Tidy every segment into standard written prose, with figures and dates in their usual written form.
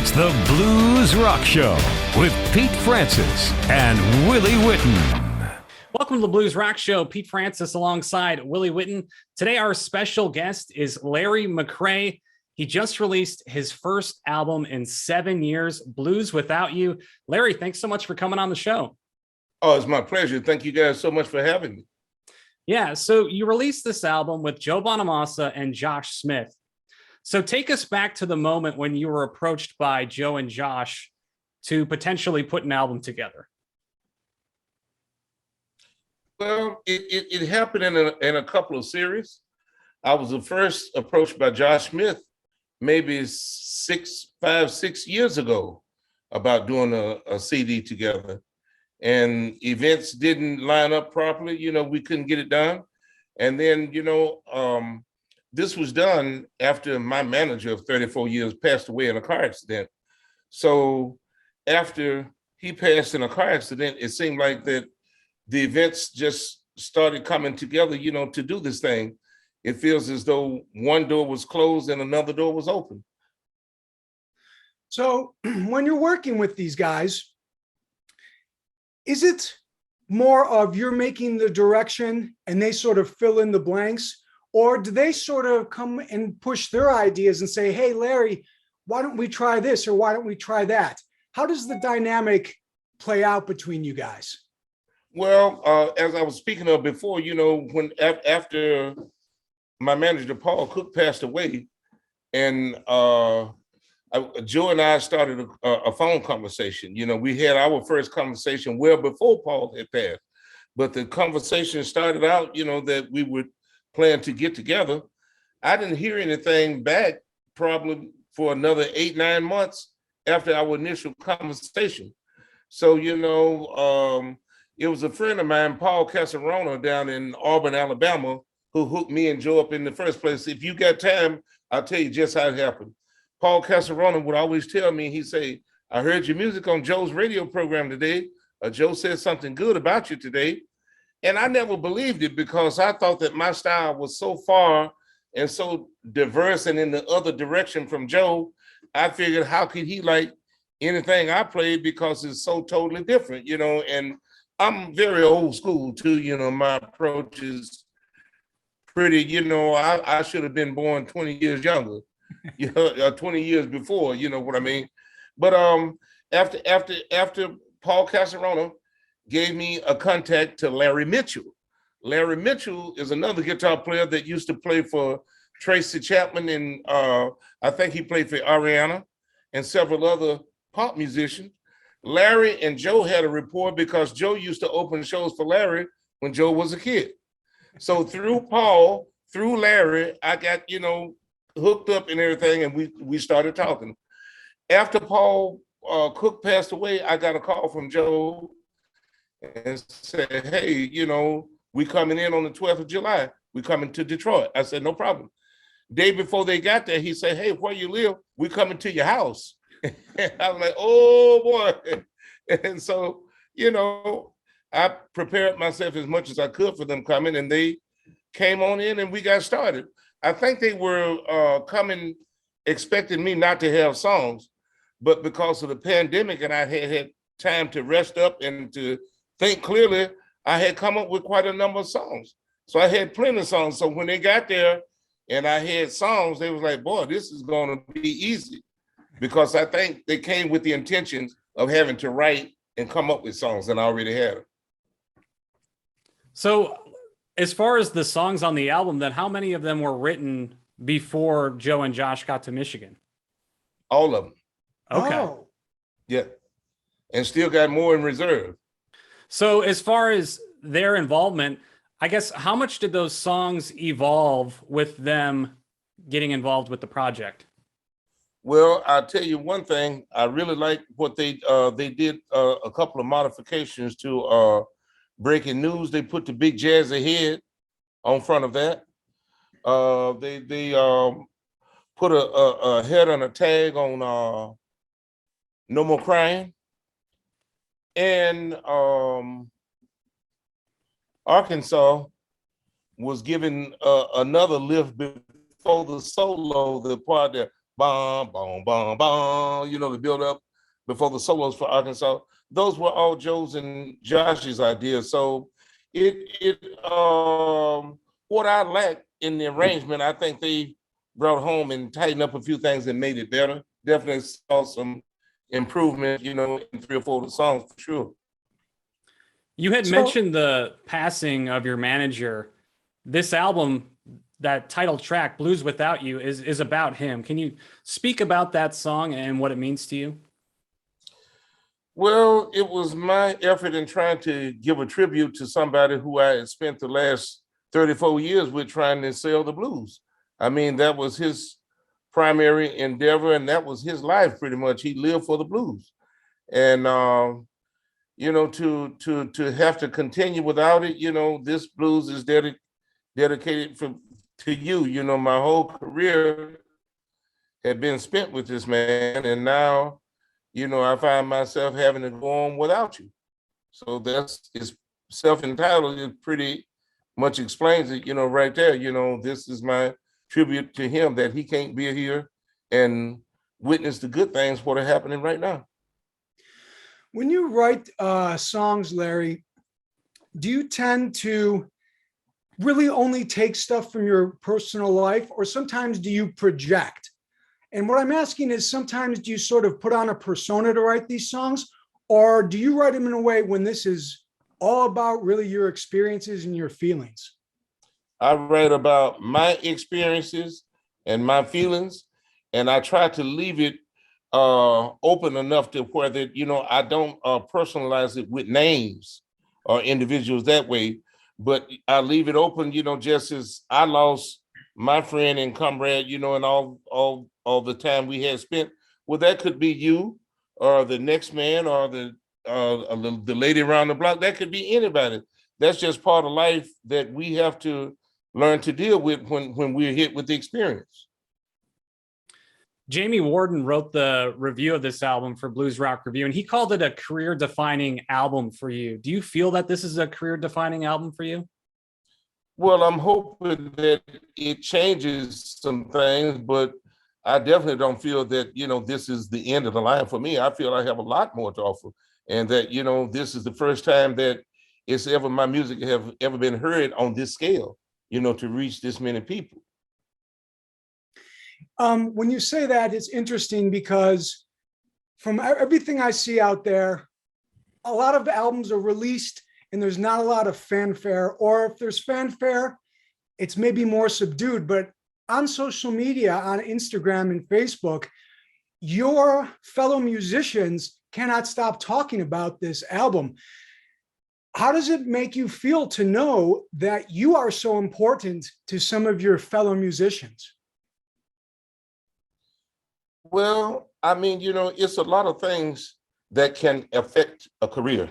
It's the Blues Rock Show with Pete Francis and Willie Witten. Welcome to the Blues Rock Show. Pete Francis alongside Willie Witten. Today, our special guest is Larry McCray. He just released his first album in 7 years, Blues Without You. Larry, thanks so much for coming on the show. Oh, it's my pleasure. Thank you guys so much for having me. Yeah, so you released this album with Joe Bonamassa and Josh Smith. So take us back to the moment when you were approached by Joe and Josh to potentially put an album together. Well, it happened in a couple of series. I was first approached by Josh Smith maybe 5, 6 years ago about doing a CD together. And events didn't line up properly. We couldn't get it done. And then, this was done after my manager of 34 years passed away in a car accident. So after he passed in a car accident, it seemed like that the events just started coming together, to do this thing. It feels as though one door was closed and another door was open. So when you're working with these guys, is it more of you're making the direction and they sort of fill in the blanks? Or do they sort of come and push their ideas and say, hey, Larry, why don't we try this or why don't we try that? How does the dynamic play out between you guys? Well, as I was speaking of before, when after my manager, Paul Cook, passed away, and Joe and I started a phone conversation. We had our first conversation well before Paul had passed, but the conversation started out, that we would plan to get together. I didn't hear anything back probably for another 8, 9 months after our initial conversation. So, it was a friend of mine, Paul Casarona, down in Auburn, Alabama, who hooked me and Joe up in the first place. If you got time, I'll tell you just how it happened. Paul Casarona would always tell me, he'd say, I heard your music on Joe's radio program today. Joe said something good about you today. And I never believed it because I thought that my style was so far and so diverse and in the other direction from Joe. I figured, how could he like anything I played because it's so totally different, and I'm very old school too, my approach is pretty, I should have been born 20 years younger, 20 years before, you know what I mean? But after Paul Casarona gave me a contact to Larry Mitchell. Larry Mitchell is another guitar player that used to play for Tracy Chapman, and I think he played for Ariana and several other pop musicians. Larry and Joe had a rapport because Joe used to open shows for Larry when Joe was a kid. So through Paul, through Larry, I got, hooked up and everything, and we started talking. After Paul Cook passed away, I got a call from Joe and said, hey, we coming in on the 12th of July. We coming to Detroit. I said, no problem. Day before they got there, he said, hey, where you live? We coming to your house. I was like, oh boy. And so, I prepared myself as much as I could for them coming, and they came on in and we got started. I think they were coming, expecting me not to have songs, but because of the pandemic and I had time to rest up and to think clearly, I had come up with quite a number of songs. So I had plenty of songs. So when they got there and I had songs, they was like, boy, this is going to be easy. Because I think they came with the intention of having to write and come up with songs, and I already had them. So as far as the songs on the album, then how many of them were written before Joe and Josh got to Michigan? All of them. Okay. Oh. Yeah. And still got more in reserve. So as far as their involvement, I guess, how much did those songs evolve with them getting involved with the project? Well, I'll tell you one thing. I really like what they did a couple of modifications to Breaking News. They put the big jazzy head on front of that. They put a head and a tag on No More Crying. And Arkansas was given another lift before the solo, the part that bum, bum, bum, bum, the build up before the solos for Arkansas. Those were all Joe's and Josh's ideas. So what I lacked in the arrangement, I think they brought home and tightened up a few things and made it better. Definitely saw some improvement, in 3 or 4 of the songs for sure. You had mentioned the passing of your manager. This album, that title track, Blues Without You, is about him. Can you speak about that song and what it means to you? Well, it was my effort in trying to give a tribute to somebody who I had spent the last 34 years with trying to sell the blues. I mean, that was his primary endeavor, and that was his life pretty much. He lived for the blues. And, to have to continue without it, this blues is dedicated to you. My whole career had been spent with this man, and now, I find myself having to go on without you. So it's self-entitled. It pretty much explains it, right there. This is my tribute to him, that he can't be here and witness the good things what are happening right now. When you write songs, Larry, do you tend to really only take stuff from your personal life, or sometimes do you project? And what I'm asking is, sometimes do you sort of put on a persona to write these songs, or do you write them in a way when this is all about really your experiences and your feelings? I write about my experiences and my feelings, and I try to leave it open enough to where that, I don't personalize it with names or individuals that way, but I leave it open, just as I lost my friend and comrade, and all the time we had spent. Well, that could be you or the next man or the lady around the block. That could be anybody. That's just part of life that we have to learn to deal with when we're hit with the experience. Jamie Warden wrote the review of this album for Blues Rock Review, and he called it a career-defining album for you. Do you feel that this is a career-defining album for you? Well, I'm hoping that it changes some things, but I definitely don't feel that, this is the end of the line for me. I feel I have a lot more to offer, and that, this is the first time that my music have ever been heard on this scale, to reach this many people. When you say that, it's interesting because from everything I see out there, a lot of albums are released and there's not a lot of fanfare, or if there's fanfare, it's maybe more subdued. But on social media, on Instagram and Facebook, your fellow musicians cannot stop talking about this album. How does it make you feel to know that you are so important to some of your fellow musicians? Well, I mean, it's a lot of things that can affect a career.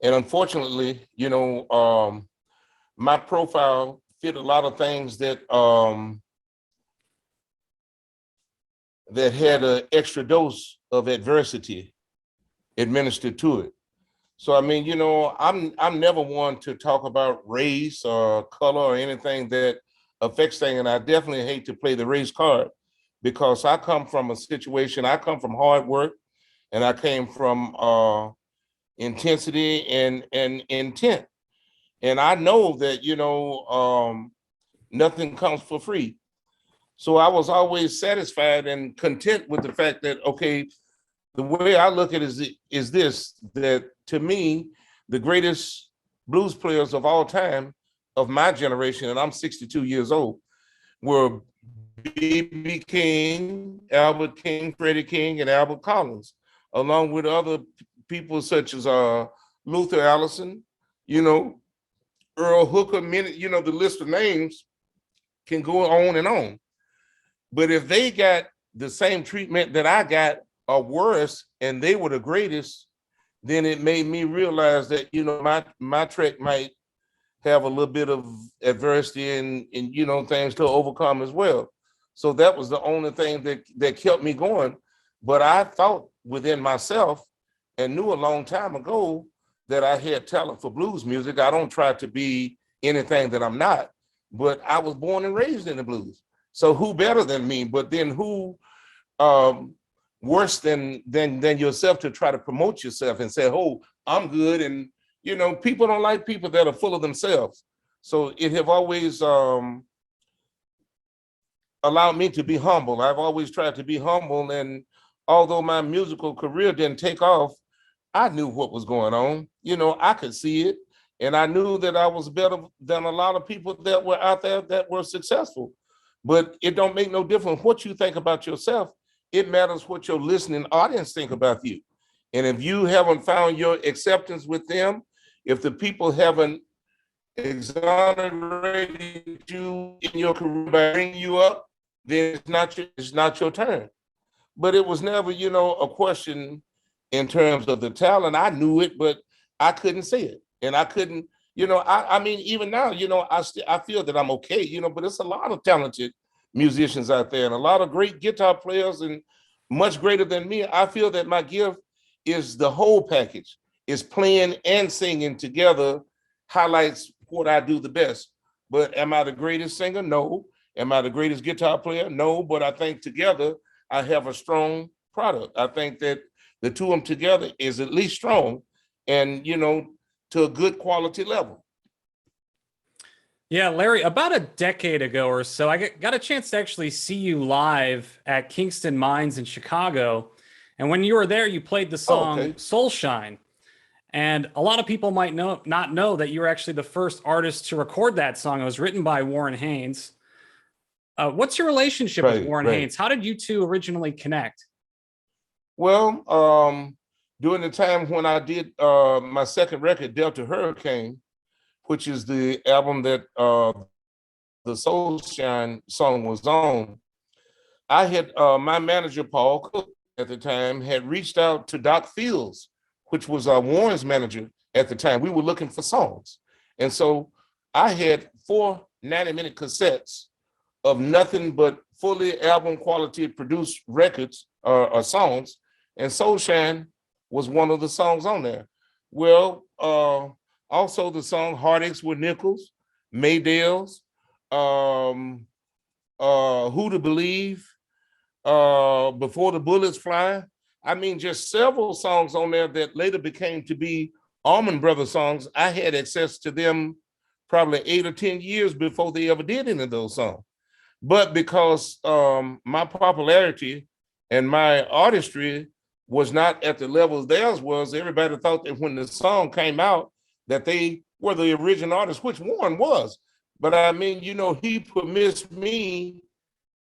And unfortunately, my profile fit a lot of things that that had an extra dose of adversity administered to it. So, I mean, I'm never one to talk about race or color or anything that affects things. And I definitely hate to play the race card, because I come from a situation, I come from hard work, and I came from intensity and intent. And I know that, nothing comes for free. So I was always satisfied and content with the fact that, okay, the way I look at it is this, that to me, the greatest blues players of all time of my generation, and I'm 62 years old, were B.B. King, Albert King, Freddie King, and Albert Collins, along with other people such as Luther Allison, Earl Hooker, the list of names can go on and on. But if they got the same treatment that I got or worse, and they were the greatest, then it made me realize that, my trek might have a little bit of adversity and things to overcome as well. So that was the only thing that kept me going. But I thought within myself and knew a long time ago that I had talent for blues music. I don't try to be anything that I'm not, but I was born and raised in the blues. So who better than me? But then who worse than yourself to try to promote yourself and say, oh, I'm good. And, people don't like people that are full of themselves. So it have always allowed me to be humble. I've always tried to be humble. And although my musical career didn't take off, I knew what was going on. I could see it. And I knew that I was better than a lot of people that were out there that were successful. But it don't make no difference what you think about yourself. It matters what your listening audience think about you. And if you haven't found your acceptance with them, if the people haven't exonerated you in your career by bringing you up, then it's not your turn. But it was never, a question in terms of the talent. I knew it, but I couldn't see it. And I couldn't, I mean, even now, I feel that I'm okay, but it's a lot of talented musicians out there and a lot of great guitar players and much greater than me. I feel that my gift is the whole package. Is playing and singing together highlights what I do the best. But am I the greatest singer? No. Am I the greatest guitar player? No. But I think together I have a strong product. I think that the two of them together is at least strong and, to a good quality level. Yeah, Larry, about a decade ago or so, I got a chance to actually see you live at Kingston Mines in Chicago. And when you were there, you played the song Soulshine. And a lot of people might not know that you were actually the first artist to record that song. It was written by Warren Haynes. What's your relationship with Warren Haynes? How did you two originally connect? Well, during the time when I did my second record, Delta Hurricane, which is the album that the Soulshine song was on, I had my manager, Paul Cook, at the time, had reached out to Doc Fields, which was Warren's manager at the time. We were looking for songs. And so I had 4 90-minute cassettes of nothing but fully album quality produced records or songs. And Soulshine was one of the songs on there. Well, also the song Heartaches with Nichols, Maydale's, Who to Believe, Before the Bullets Fly. I mean, just several songs on there that later became to be Allman Brothers songs. I had access to them probably 8 or 10 years before they ever did any of those songs. But because my popularity and my artistry was not at the level theirs was, everybody thought that when the song came out that they were the original artists, which Warren was. But I mean, he permits me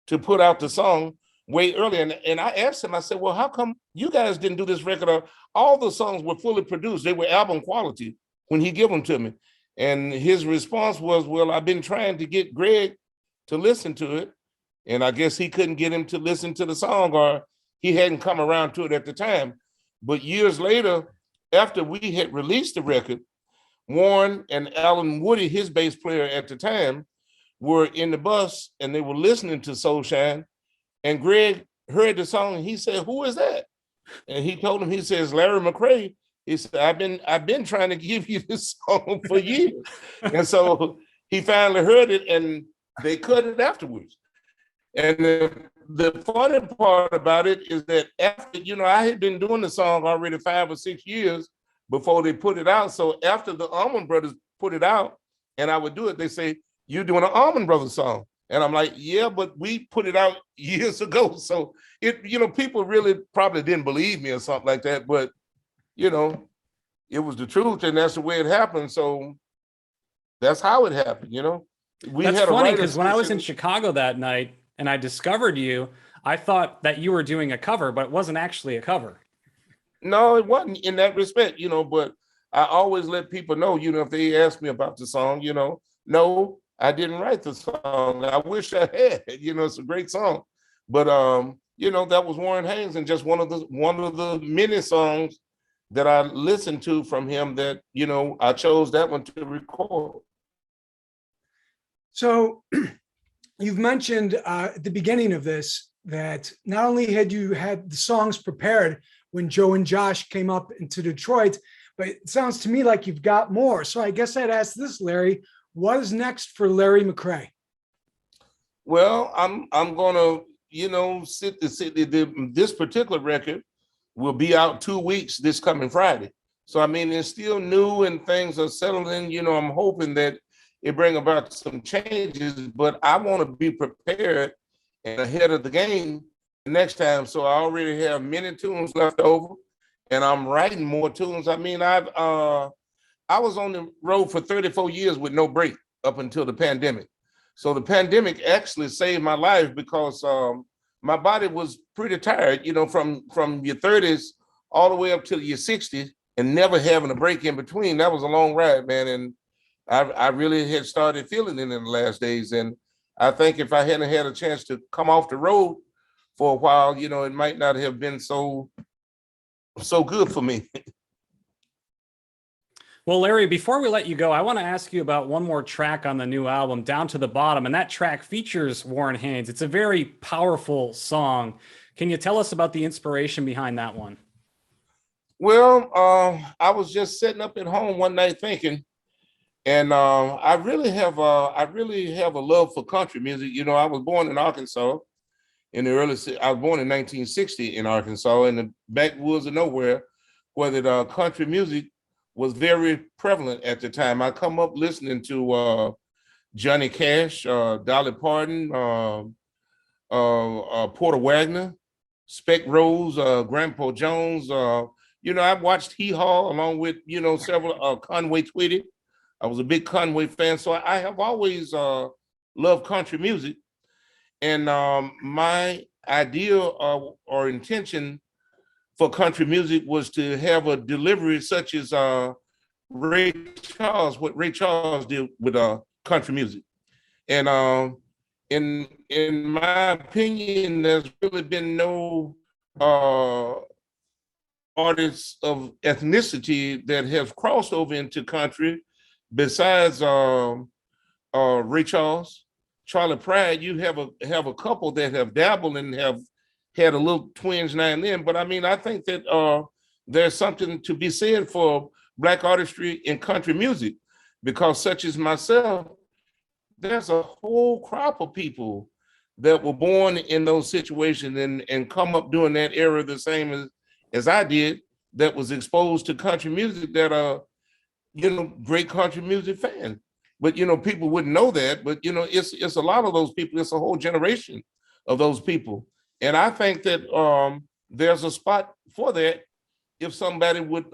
to put out the song way earlier. And I asked him, I said, well, how come you guys didn't do this record? All the songs were fully produced. They were album quality when he gave them to me. And his response was, well, I've been trying to get Greg to listen to it. And I guess he couldn't get him to listen to the song, or he hadn't come around to it at the time. But years later, after we had released the record, Warren and Alan Woody, his bass player at the time, were in the bus and they were listening to Soulshine. And Greg heard the song and he said, who is that? And he told him, he says, Larry McCray. He said, I've been trying to give you this song for years. And so he finally heard it and they cut it afterwards. And the funny part about it is that after, I had been doing the song already 5 or 6 years before they put it out. So after the Allman Brothers put it out and I would do it, they say, you're doing an Allman Brothers song. And I'm like, yeah, but we put it out years ago. So people really probably didn't believe me or something like that. But, it was the truth and that's the way it happened. So that's how it happened, That's funny because when I was in Chicago that night and I discovered you, I thought that you were doing a cover, but it wasn't actually a cover. No, it wasn't in that respect, but I always let people know, if they ask me about the song, no, I didn't write the song. I wish I had, it's a great song. But that was Warren Haynes and just one of the many songs that I listened to from him that, I chose that one to record. So you've mentioned at the beginning of this that not only had you had the songs prepared when Joe and Josh came up into Detroit, but it sounds to me like you've got more. So I guess I'd ask this, Larry, what is next for Larry McCray? Well, I'm gonna, this particular record will be out 2 weeks this coming Friday. So, I mean, it's still new and things are settling. I'm hoping that it bring about some changes, but I want to be prepared and ahead of the game next time. So I already have many tunes left over and I'm writing more tunes. I mean, I was on the road for 34 years with no break up until the pandemic. So the pandemic actually saved my life because my body was pretty tired, from your 30s all the way up to your 60s and never having a break in between. That was a long ride, man. And I really had started feeling it in the last days. And I think if I hadn't had a chance to come off the road for a while, it might not have been so good for me. Well, Larry, before we let you go, I want to ask you about one more track on the new album, Down to the Bottom. And that track features Warren Haynes. It's a very powerful song. Can you tell us about the inspiration behind that one? Well, I was just sitting up at home one night thinking, and I really have a love for country music. I was born in Arkansas I was born in 1960 in Arkansas, in the backwoods of nowhere, where the country music was very prevalent at the time. I come up listening to Johnny Cash, Dolly Parton, Porter Wagner, Speck Rose, Grandpa Jones. I watched Hee Haw along with, several Conway Twitty. I was a big Conway fan, so I have always loved country music. And my idea or intention for country music was to have a delivery such as Ray Charles, what Ray Charles did with country music. And in my opinion, there's really been no artists of ethnicity that have crossed over into country besides Ray Charles, Charlie Pride. You have a couple that have dabbled and have had a little twinge now and then, but I mean, I think that there's something to be said for Black artistry in country music, because such as myself, there's a whole crop of people that were born in those situations and come up during that era the same as I did, that was exposed to country music, that are, great country music fans. But, people wouldn't know that, but, it's a lot of those people. It's a whole generation of those people. And I think that there's a spot for that if somebody would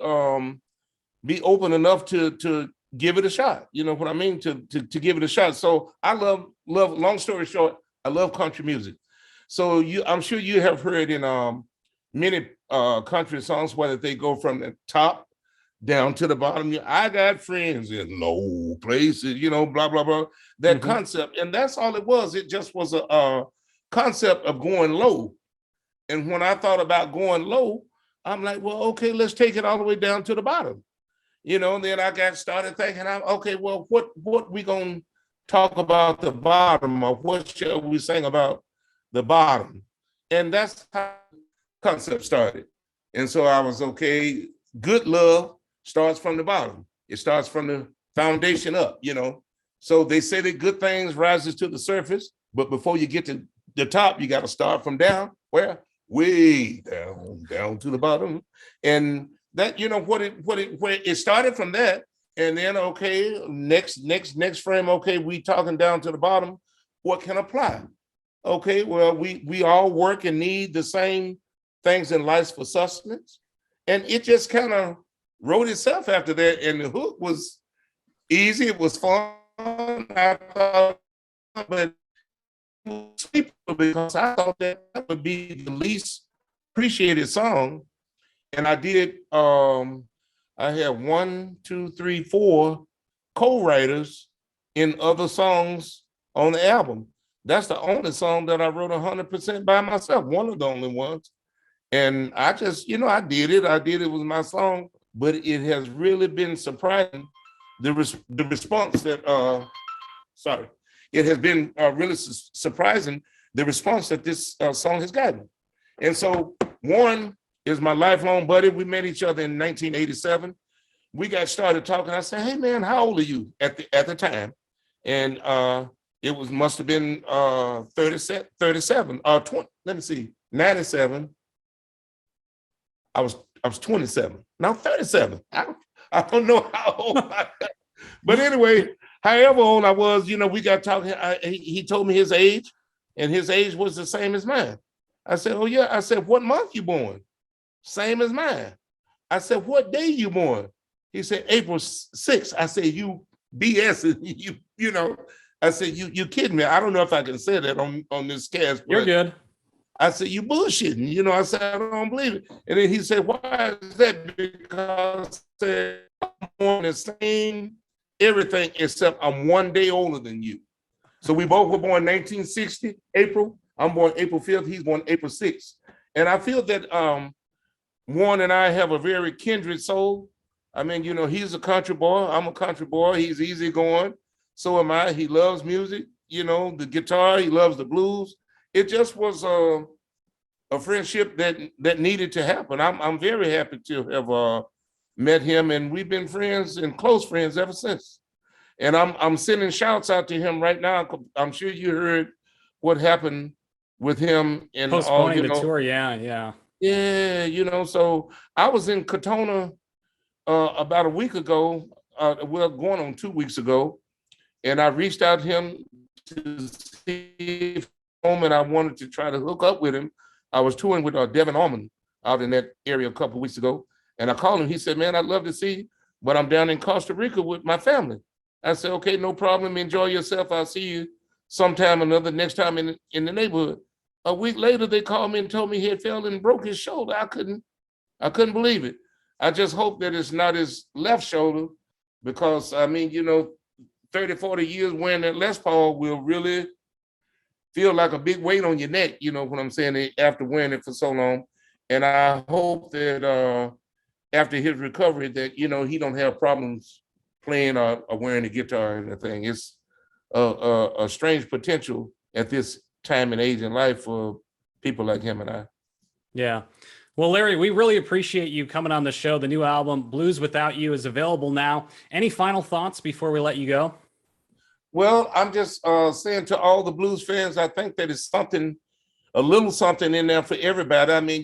be open enough to give it a shot. You know what I mean? To give it a shot. So I love, long story short, I love country music. So I'm sure you have heard in many country songs, whether they go from the top down to the bottom. I got friends in low places, blah, blah, blah, that concept. And that's all it was. It just was a concept of going low. And when I thought about going low, I'm like, well, okay, let's take it all the way down to the bottom. And then I got started thinking, okay, well, what we gonna talk about the bottom, or what shall we sing about the bottom? And that's how the concept started. And so I was, okay, good love starts from the bottom. It starts from the foundation up, So they say that good things rises to the surface, but before you get to the top, you got to start from down, where? Way down to the bottom. And that, where it started from that. And then, okay, next frame, okay, we talking down to the bottom, what can apply? Okay, well, we all work and need the same things in life for sustenance. And it just kind of wrote itself after that. And the hook was easy, it was fun. I thought, but because I thought that would be the least appreciated song. And I did, I had 1, 2, 3, 4 co-writers in other songs on the album. That's the only song that I wrote 100% by myself, one of the only ones. And I just, I did it. It was my song, but it has really been surprising, the response that, it has been really surprising, the response that this song has gotten. And so Warren is my lifelong buddy. We met each other in 1987. We got started talking. I said, hey man, how old are you at the time? And it was must have been 37, 20, let me see, 97. I was 27. Now 37. I don't know how old I am. But anyway, however old I was, we got talking. He told me his age, and his age was the same as mine. I said, oh yeah. I said, what month you born? Same as mine. I said, what day you born? He said, April 6th. I said, you BS, you know. I said, you kidding me? I don't know if I can say that on this cast. You're good. I said, you bullshitting. I said, I don't believe it. And then he said, why is that? Because I said, I'm on the same everything except I'm 1 day older than you. So we both were born 1960, April. I'm born April 5th. He's born April 6th. And I feel that Warren and I have a very kindred soul. I mean, he's a country boy. I'm a country boy. He's easygoing. So am I. He loves music, the guitar. He loves the blues. It just was a friendship that needed to happen. I'm very happy to have met him, and we've been friends and close friends ever since. And I'm sending shouts out to him right now. I'm sure you heard what happened with him and postponing the tour. Yeah. So I was in Katona about a week ago, going on 2 weeks ago, and I reached out to him to see if and I wanted to try to hook up with him. I was touring with Devin Allman out in that area a couple of weeks ago, and I called him. He said, man, I'd love to see you, but I'm down in Costa Rica with my family. I said, okay, no problem. Enjoy yourself. I'll see you sometime next time in the neighborhood. A week later, they called me and told me he had fell and broke his shoulder. I couldn't believe it. I just hope that it's not his left shoulder, because 30, 40 years wearing that Les Paul will really feel like a big weight on your neck, you know what I'm saying, after wearing it for so long. And I hope that after his recovery that, he don't have problems playing or wearing a guitar or anything. It's a strange potential at this time and age in life for people like him and I. Yeah. Well, Larry, we really appreciate you coming on the show. The new album, Blues Without You, is available now. Any final thoughts before we let you go? Well, I'm just saying to all the blues fans, I think that it's a little something in there for everybody. I mean,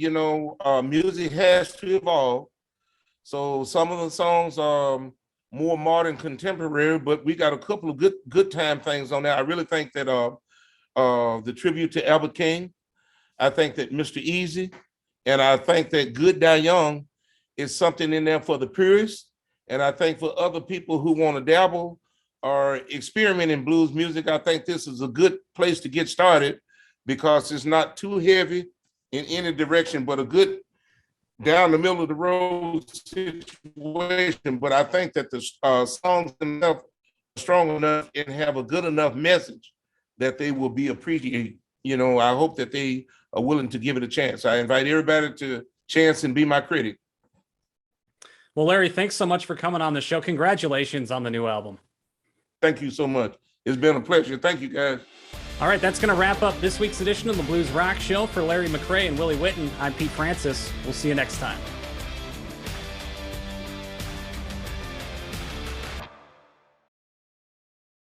music has to evolve. So some of the songs are more modern, contemporary, but we got a couple of good time things on there. I really think that the tribute to Albert King, I think that Mr. Easy, and I think that Good Die Young is something in there for the purists. And I think for other people who want to dabble or experiment in blues music, I think this is a good place to get started, because it's not too heavy in any direction, but a good down the middle of the road situation. But I think that the songs themselves are strong enough and have a good enough message that they will be appreciated. I hope that they are willing to give it a chance. I invite everybody to chance and be my critic. Well, Larry, thanks so much for coming on the show. Congratulations on the new album. Thank you so much. It's been a pleasure. Thank you, guys. All right, that's going to wrap up this week's edition of the Blues Rock Show. For Larry McCray and Willie Witten, I'm Pete Francis. We'll see you next time.